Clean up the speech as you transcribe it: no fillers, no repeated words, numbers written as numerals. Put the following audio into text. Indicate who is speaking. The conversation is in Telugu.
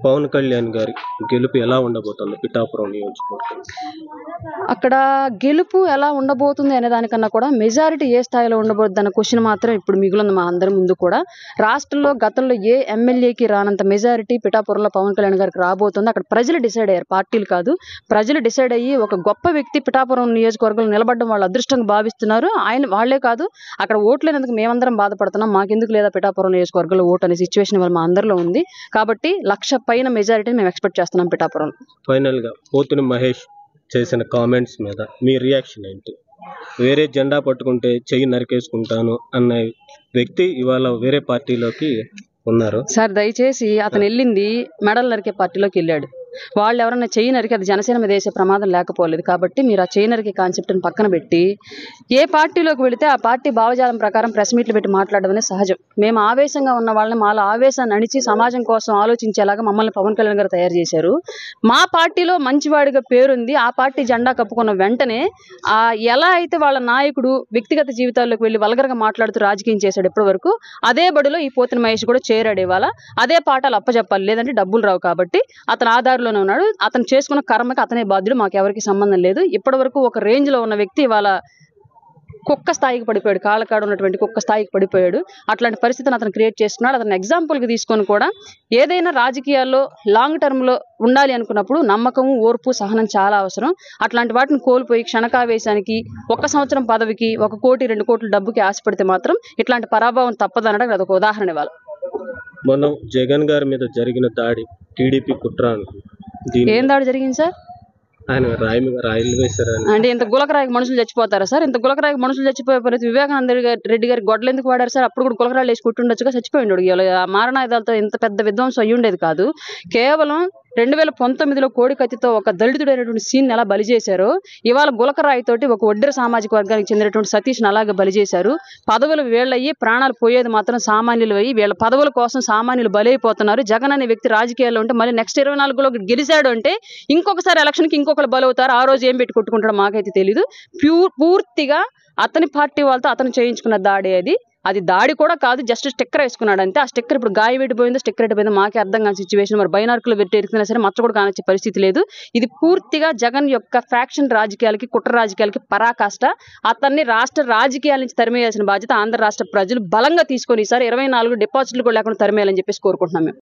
Speaker 1: పవన్ కళ్యాణ్ గారి గెలుపు ఎలా ఉండబోతుంది పిఠాపురం నియోజకవర్గం?
Speaker 2: అక్కడ గెలుపు ఎలా ఉండబోతుంది అనే దానికన్నా కూడా మెజారిటీ ఏ స్థాయిలో ఉండబోతుంది అన్న క్వశ్చన్ మాత్రం ఇప్పుడు మిగులుంది మా అందరి ముందు కూడా. రాష్ట్రంలో గతంలో ఏ ఎమ్మెల్యేకి రానంత మెజారిటీ పిఠాపురంలో పవన్ కళ్యాణ్ గారికి రాబోతుంది. అక్కడ ప్రజలు డిసైడ్ అయ్యారు, పార్టీలు కాదు. ప్రజలు డిసైడ్ అయ్యి ఒక గొప్ప వ్యక్తి పిఠాపురం నియోజకవర్గంలో నిలబడడం వాళ్ళు అదృష్టంగా భావిస్తున్నారు. వాళ్లే కాదు, అక్కడ ఓట్లేనందుకు మేమందరం బాధపడుతున్నాం, మాకెందుకు లేదా పిఠాపురం నియోజకవర్గంలో ఓటు అనే సిచ్యువేషన్ వల్ల మా అందరిలో ఉంది. కాబట్టి 1,00,000 పైన మెజారిటీని మేము ఎక్స్పెక్ట్ చేస్తున్నాం పిఠాపురం.
Speaker 1: ఫైనల్ గా పోతుని మహేష్ చేసిన కామెంట్స్ మీద మీ రియాక్షన్ ఏంటి? వేరే జెండా పట్టుకుంటే చెయ్యి నరికేసుకుంటాను అన్న వ్యక్తి ఇవాళ వేరే పార్టీలోకి ఉన్నారు.
Speaker 2: సార్ దయచేసి అతను వెళ్ళింది మెడల్ నరికే పార్టీలోకి వెళ్ళాడు. వాళ్ళు ఎవరన్నా చెయ్యి నరికి అది జనసేన మీద వేసే ప్రమాదం లేకపోలేదు. కాబట్టి మీరు ఆ చెయ్యి నరికే కాన్సెప్ట్ని పక్కన పెట్టి ఏ పార్టీలోకి వెళితే ఆ పార్టీ భావజాలం ప్రకారం ప్రెస్ మీట్లు పెట్టి మాట్లాడడం అనేది సహజం. మేము ఆవేశంగా ఉన్న వాళ్ళని మాలో ఆవేశాన్ని అణిచి సమాజం కోసం ఆలోచించేలాగా మమ్మల్ని పవన్ కళ్యాణ్ గారు తయారు చేశారు. మా పార్టీలో మంచివాడిగా పేరుంది. ఆ పార్టీ జెండా కప్పుకున్న వెంటనే ఎలా అయితే వాళ్ళ నాయకుడు వ్యక్తిగత జీవితాల్లోకి వెళ్ళి వల్గర్గా మాట్లాడుతూ రాజకీయం చేశాడు ఇప్పటి వరకు, అదే బడిలో ఈ పోతుని మహేష్ కూడా చేరాడు. ఇవాళ అదే పాఠాలు అప్పచెప్పాలి, లేదంటే డబ్బులు రావు. కాబట్టి అతను ఆధారంలోనే ఉన్నాడు. అతను చేసుకున్న కర్మకి అతనే బాధ్యుడు, మాకెవరికి సంబంధం లేదు. ఇప్పటి వరకు ఒక రేంజ్ లో ఉన్న వ్యక్తి ఇవాళ కుక్క స్థాయికి పడిపోయాడు, కాళ్ళకాడు ఉన్నటువంటి కుక్క స్థాయికి పడిపోయాడు. అట్లాంటి పరిస్థితిని అతను క్రియేట్ చేసుకున్నాడు. అతను ఎగ్జాంపుల్కి తీసుకొని కూడా ఏదైనా రాజకీయాల్లో లాంగ్ టర్మ్లో ఉండాలి అనుకున్నప్పుడు నమ్మకము, ఓర్పు, సహనం చాలా అవసరం. అట్లాంటి వాటిని కోల్పోయి క్షణకావేశానికి 1 సంవత్సరం పదవికి 1 కోటి 2 కోట్ల డబ్బుకి ఆశపడితే మాత్రం ఇట్లాంటి పరాభవం తప్పదనడానికి అదొక ఉదాహరణ. ఇవాళ
Speaker 1: మనం జగన్ గారి మీద జరిగిన దాడి టీడీపీ కుట్ర
Speaker 2: ఏం దాడి జరిగింది సార్?
Speaker 1: ఆయన రాయిలు వేశారు
Speaker 2: అంటే ఇంత గులకరాయికి మనుషులు చచ్చిపోతారా సార్? ఇంత గులకరాయికి మనుషులు చచ్చిపోయే పరిస్థితి వివేకానంద రెడ్డి గారి గొడ్డలు ఎందుకు వాడారు సార్? అప్పుడు కూడా గులకరాయిలు వేసి కుట్టుండొచ్చుగా, చచ్చిపోయిండు. మారణాయుధాలతో ఇంత పెద్ద విధ్వంసం అయ్యి ఉండేది కాదు. కేవలం 2019లో కోడి కత్తితో ఒక దళితుడైనటువంటి సీన్ ఎలా బలి చేశారో, ఇవాళ గులకరాయితోటి ఒక ఒడ్డెర సామాజిక వర్గానికి చెందినటువంటి సతీష్ని అలాగే బలి చేశారు. పదవులు వీళ్ళయ్యి ప్రాణాలు పోయేది మాత్రం సామాన్యులు అయ్యి, వీళ్ళ పదవుల కోసం సామాన్యులు బలైపోతున్నారు. జగన్ అనే వ్యక్తి రాజకీయాల్లో ఉంటే మళ్ళీ నెక్స్ట్ 24లో గెలిచాడు అంటే ఇంకొకసారి ఎలక్షన్కి ఇంకొకరు బలవుతారు. ఆ రోజు ఏం పెట్టి కొట్టుకుంటాడో మాకైతే తెలీదు. పూర్తిగా అతని పార్టీ వాళ్ళతో అతను చేయించుకున్న దాడి అది దాడి కూడా కాదు, జస్ట్ స్టిక్కర్ వేసుకున్నాడు అంతే. ఆ స్టిక్కర్ ఇప్పుడు గాయపెట్టిపోయిందో స్టిక్కర్ ఎట్టిపోయిందో మాకే అర్థం కాని సిచ్యువేషన్. మరి బైనార్కులు పెట్టి ఎరికినా సరే మచ్చ కూడా కానొచ్చే పరిస్థితి లేదు. ఇది పూర్తిగా జగన్ యొక్క ఫ్యాక్షన్ రాజకీయాలకి, కుట్ర రాజకీయాలకి పరాకాష్ట. అతన్ని రాష్ట్ర రాజకీయాల నుంచి తరిమేయాల్సిన బాధ్యత ఆంధ్ర రాష్ట్ర ప్రజలు బలంగా తీసుకొని ఈసారి 24 డిపాజిట్లు కూడా లేకుండా తరిమేయాలని చెప్పేసి కోరుకుంటున్నాం మేము.